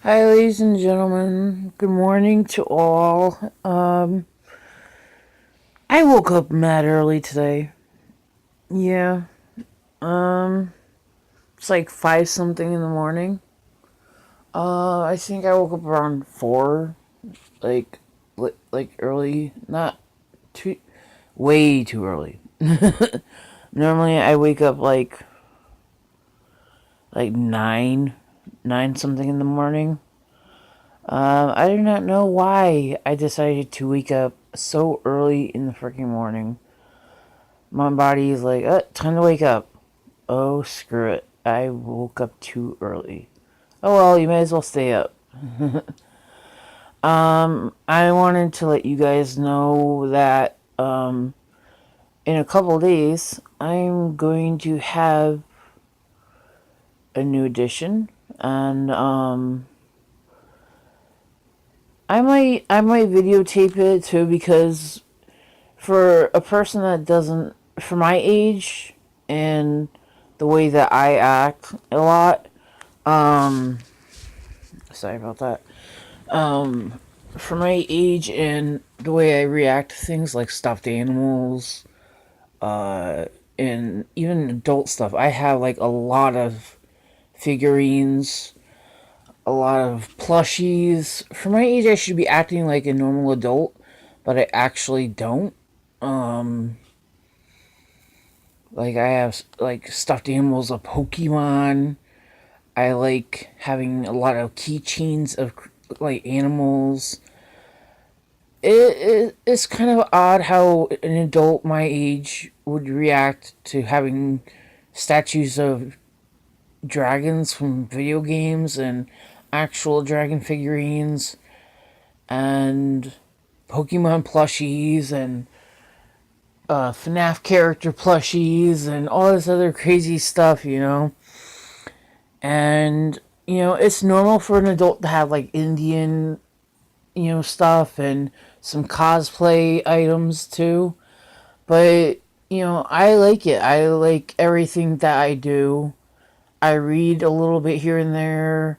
Hi, ladies and gentlemen. Good morning to all. I woke up mad early today. Yeah. Um, it's like five something in the morning. I think I woke up around four, like, like early. Not too, way too early. Normally, I wake up like nine something in the morning. I do not know why I decided to wake up so early in the freaking morning. My body is like, time to wake up. Oh, screw it. I woke up too early. Oh well, you may as well stay up. I wanted to let you guys know that, in a couple days, I'm going to have a new edition. And, I might videotape it too because for a person that doesn't, for my age and the way that I act a lot, um, sorry about that. For my age and the way I react to things like stuffed animals, uh, and even adult stuff, I have like a lot of figurines, a lot of plushies. For my age, I should be acting like a normal adult, but I actually don't. Um, like I have like stuffed animals of Pokemon. I like having a lot of keychains of like animals. It's kind of odd how an adult my age would react to having statues of dragons from video games and actual dragon figurines and Pokemon plushies and FNAF character plushies and all this other crazy stuff. And, it's normal for an adult to have like Indian, stuff and some cosplay items too. But, I like it. I like everything that I do. I read a little bit here and there.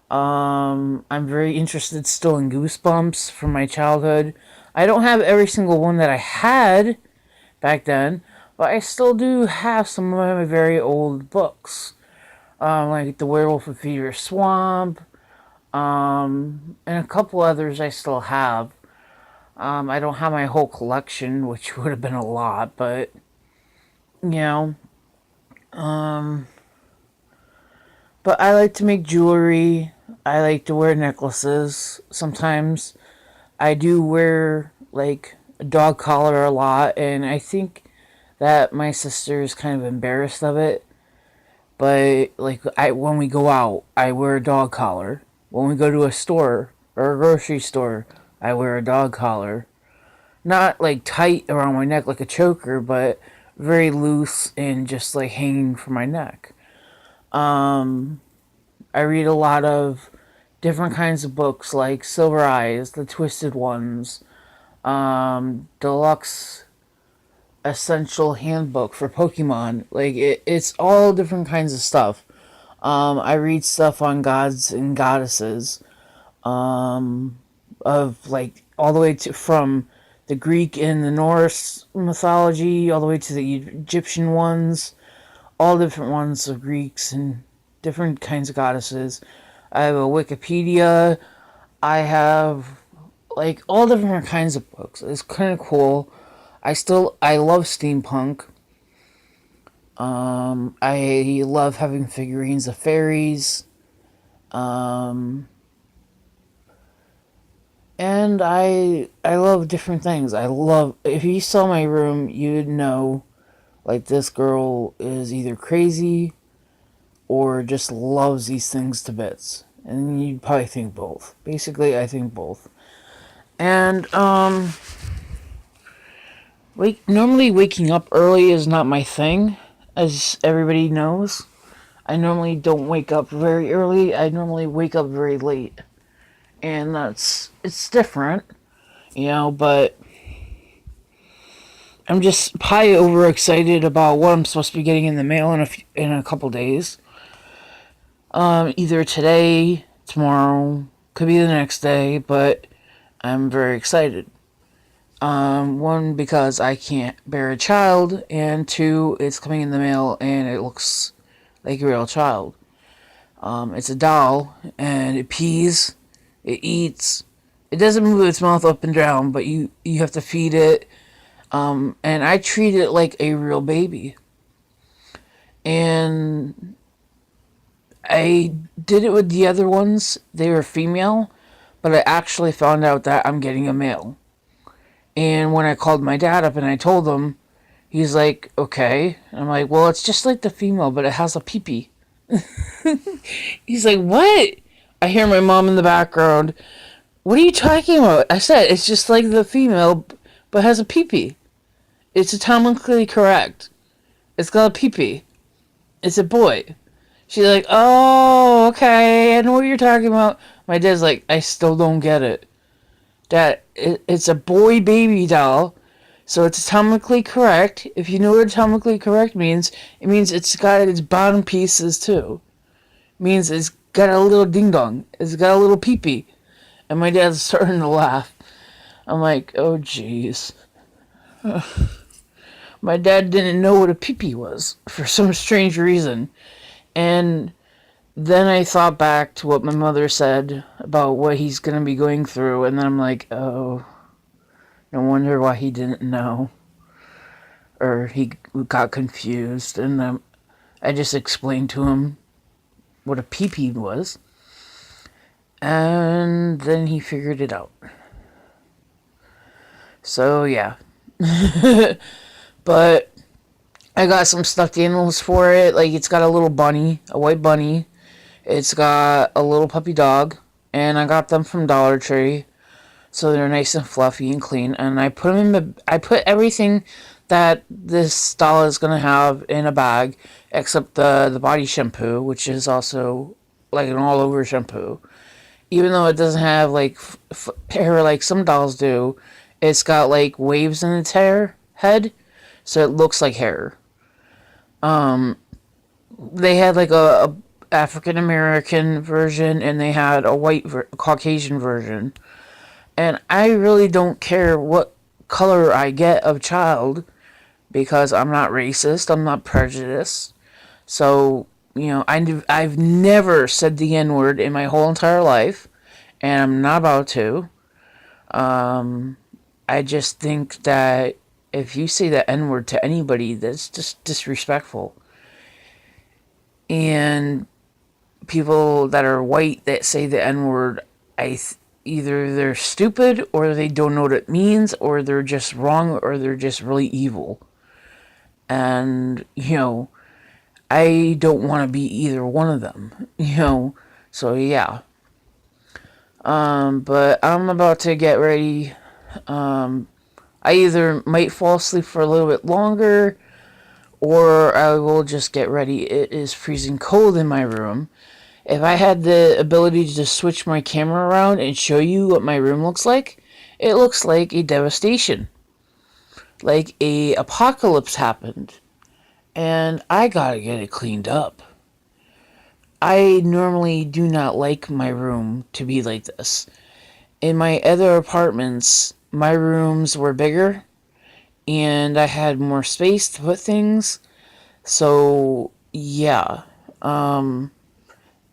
I'm very interested still in Goosebumps from my childhood. I don't have every single one that I had back then, but I still do have some of my very old books. Like The Werewolf of Fever Swamp, and a couple others I still have. I don't have my whole collection, which would have been a lot, but you know, um, but I like to make jewelry. I like to wear necklaces. Sometimes I do wear like a dog collar a lot, and I think that my sister is kind of embarrassed of it. But like when we go out, I wear a dog collar. When we go to a store or a grocery store, I wear a dog collar. Not like tight around my neck like a choker, but very loose and just like hanging from my neck. Um, I read a lot of different kinds of books like Silver Eyes, The Twisted Ones, Deluxe Essential Handbook for Pokemon. Like it's all different kinds of stuff. I read stuff on gods and goddesses, um, of like all the way to from the Greek and the Norse mythology, all the way to the Egyptian ones, all different ones of Greeks and different kinds of goddesses. I have a Wikipedia. I have like all different kinds of books. It's kind of cool. I love steampunk. I love having figurines of fairies. Um, and I love different things. I love if you saw my room, you'd know like this girl is either crazy or just loves these things to bits. And you'd probably think both. Basically, I think both. And normally waking up early is not my thing, as everybody knows. I normally don't wake up very early. I normally wake up very late. And it's different, but I'm just probably overexcited about what I'm supposed to be getting in the mail in a couple days. Either today tomorrow, could be the next day, but I'm very excited. One, because I can't bear a child, and two, it's coming in the mail and it looks like a real child. It's a doll, and it pees, it eats. It doesn't move its mouth up and down, but you have to feed it. And I treat it like a real baby. And I did it with the other ones. They were female, but I actually found out that I'm getting a male. And when I called my dad up and I told him, he's like, okay. And I'm like, well, it's just like the female, but it has a peepee. He's like, what? I hear my mom in the background. What are you talking about? I said, it's just like the female, but has a peepee. It's atomically correct. It's got a peepee. It's a boy. She's like, oh, okay, I know what you're talking about. My dad's like, I still don't get it. Dad, it's a boy baby doll, so it's atomically correct. If you know what atomically correct means, it means it's got its bottom pieces too. It means it's got a little ding dong. It's got a little peepee. And my dad's starting to laugh. I'm like, oh jeez. My dad didn't know what a peepee was for some strange reason. And then I thought back to what my mother said about what he's going to be going through, and then I'm like, oh, no wonder why he didn't know. Or he got confused, and I just explained to him what a pee-pee was, and then he figured it out. So, yeah. But I got some stuffed animals for it. Like, it's got a little bunny, a white bunny. It's got a little puppy dog, and I got them from Dollar Tree, so they're nice and fluffy and clean. And I put them in. I put everything that this doll is gonna have in a bag, except the body shampoo, which is also like an all over shampoo. Even though it doesn't have like hair like some dolls do, it's got like waves in its head, so it looks like hair. They had like a African American version, and they had a white Caucasian version. And I really don't care what color I get of child, because I'm not racist, I'm not prejudiced. So, I've never said the N word in my whole entire life, and I'm not about to. I just think that if you say the N word to anybody, that's just disrespectful. And people that are white that say the N word, either they're stupid, or they don't know what it means, or they're just wrong, or they're just really evil. And, I don't want to be either one of them, So, yeah. But I'm about to get ready. I either might fall asleep for a little bit longer, or I will just get ready. It is freezing cold in my room. If I had the ability to just switch my camera around and show you what my room looks like, it looks like a devastation. Like a apocalypse happened. And I gotta get it cleaned up. I normally do not like my room to be like this. In my other apartments, my rooms were bigger and I had more space to put things. So, yeah.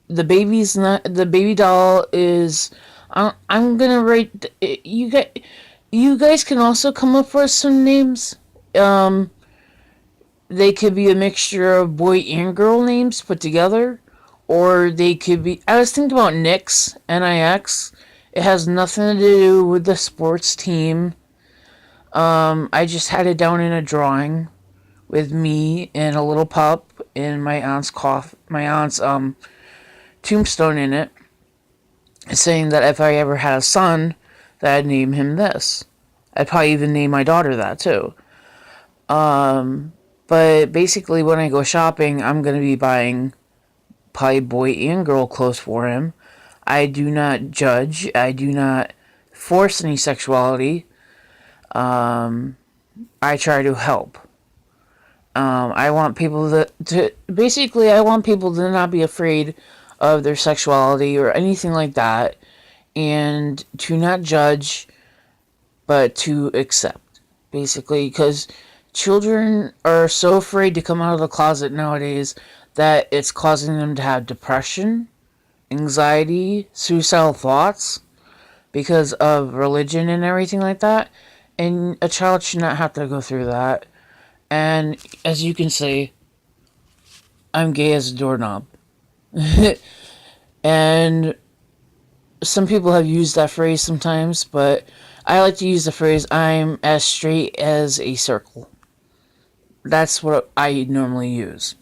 The baby doll is. I'm gonna write. You guys can also come up with some names. They could be a mixture of boy and girl names put together, or they could be. I was thinking about Nix, Nix. It has nothing to do with the sports team. I just had it down in a drawing with me and a little pup and my aunt's tombstone in it, saying that if I ever had a son, that I'd name him this. I'd probably even name my daughter that too. But basically, when I go shopping, I'm gonna be buying probably boy and girl clothes for him. I do not judge. I do not force any sexuality. I try to help. I want people I want people to not be afraid of their sexuality or anything like that, and to not judge, but to accept, basically, because children are so afraid to come out of the closet nowadays that it's causing them to have depression, anxiety, suicidal thoughts because of religion and everything like that. And a child should not have to go through that. And as you can see, I'm gay as a doorknob. And some people have used that phrase sometimes, but I like to use the phrase I'm as straight as a circle. That's what I normally use.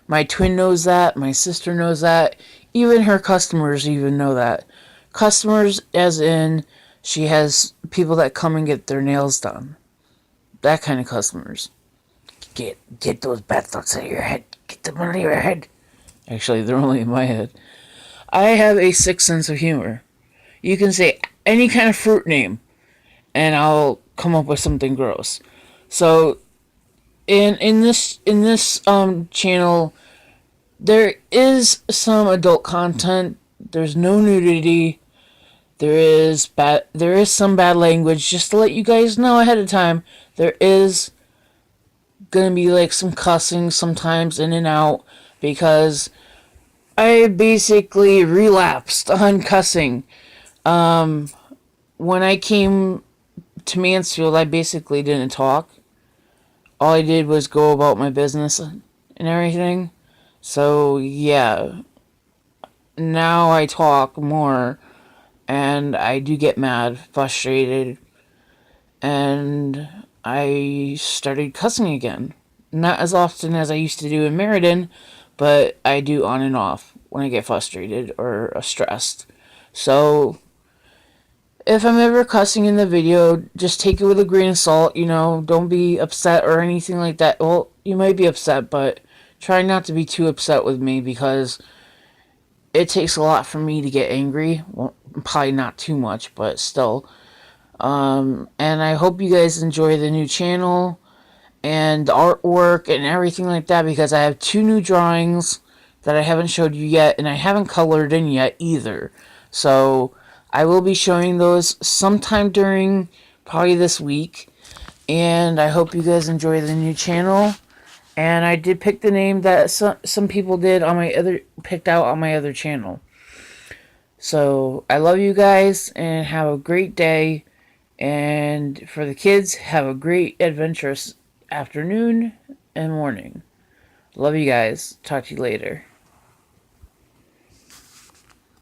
My twin knows that, my sister knows that, even her customers even know that. Customers as in she has people that come and get their nails done. That kind of customers. Get those bad thoughts out of your head. Get them out of your head. Actually, they're only in my head. I have a sick sense of humor. You can say any kind of fruit name, and I'll come up with something gross. So, in this channel, there is some adult content. There's no nudity. There is some bad language. Just to let you guys know ahead of time, there is gonna be like some cussing sometimes in and out because I basically relapsed on cussing. When I came to Mansfield, I basically didn't talk. All I did was go about my business and everything. So yeah, now I talk more, and I do get mad, frustrated, and I started cussing again. Not as often as I used to do in Meriden, but I do on and off when I get frustrated or stressed. So, if I'm ever cussing in the video, just take it with a grain of salt, don't be upset or anything like that. Well, you might be upset, but try not to be too upset with me because it takes a lot for me to get angry. Well, probably not too much, but still. And I hope you guys enjoy the new channel and the artwork and everything like that because I have 2 new drawings that I haven't showed you yet, and I haven't colored in yet either. So I will be showing those sometime during probably this week. And I hope you guys enjoy the new channel. And I did pick the name that some people did on my other picked out on my other channel. So I love you guys and have a great day. And for the kids, have a great adventurous afternoon and morning. Love you guys. Talk to you later.